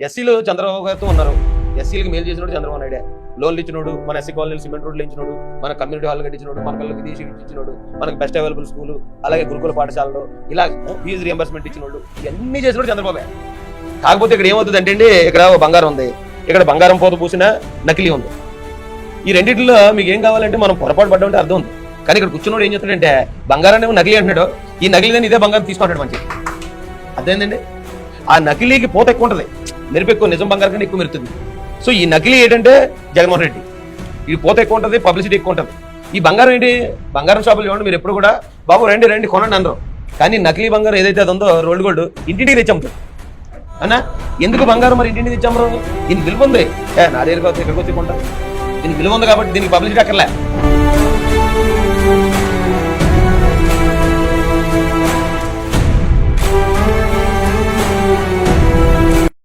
ఎస్సీలు చంద్రబాబు గారితో ఉన్నారు. ఎస్సీలకు మేలు చేసినోడు చంద్రబాబు నాయుడే. లోన్లు ఇచ్చినోడు, మన ఎస్సీ కాలనీలు సిమెంట్ రోడ్లు ఇచ్చినోడు, మన కమ్యూనిటీ హాల్ కట్టించినోడు, మన పిల్లలకి దేశీ ఇచ్చినోడు, మనకి బెస్ట్ అవైలబుల్ స్కూలు, అలాగే గురుకుల పాఠశాలలో ఇలా ఫీజు రియంబర్స్మెంట్ ఇచ్చినోడు, ఇవన్నీ చేసినోడు చంద్రబాబే. కాకపోతే ఇక్కడ ఏమవుతుంది అంటే అండి, ఇక్కడ బంగారం ఉంది, ఇక్కడ బంగారం పోత పూసిన నకిలీ ఉంది. ఈ రెండింటిలో మీకు ఏం కావాలంటే మనం పొరపాటు పడ్డామంటే అర్థం ఉంది. కానీ ఇక్కడ కూర్చున్నోడు ఏం చేస్తాడంటే బంగారాన్ని నకిలీ అంటున్నాడు, ఈ నకిలీని ఇదే బంగారం తీసుకుంటాడు మంచిది. అర్థమైందండి? ఆ నకిలీకి పోత ఎక్కువ ఉంటుంది, మెరుపు ఎక్కువ, నిజం బంగారం కంటే ఎక్కువ మెరుతుంది. సో ఈ నకిలీ ఏంటంటే జగన్మోహన్ రెడ్డి, ఈ పోత ఎక్కువ ఉంటుంది, పబ్లిసిటీ ఎక్కువ ఉంటుంది. ఈ బంగారం ఏంటి, బంగారం షాపులు చూడండి మీరు ఎప్పుడు కూడా బాబు రండి రండి కొనండి అందరూ. కానీ నకిలీ బంగారం ఏదైతే అది ఉందో రోల్డ్ గోల్డ్ ఇంటింటికి తెచ్చాము అన్నా. ఎందుకు బంగారం మరి ఇంటింటికి తెచ్చాము? దీనికి విలువ ఉంది, నా దగ్గరికి ఇక్కడికి వచ్చి కొంటాం, దీనికి విలువ ఉంది కాబట్టి దీనికి పబ్లిసిటీ అక్కర్లే.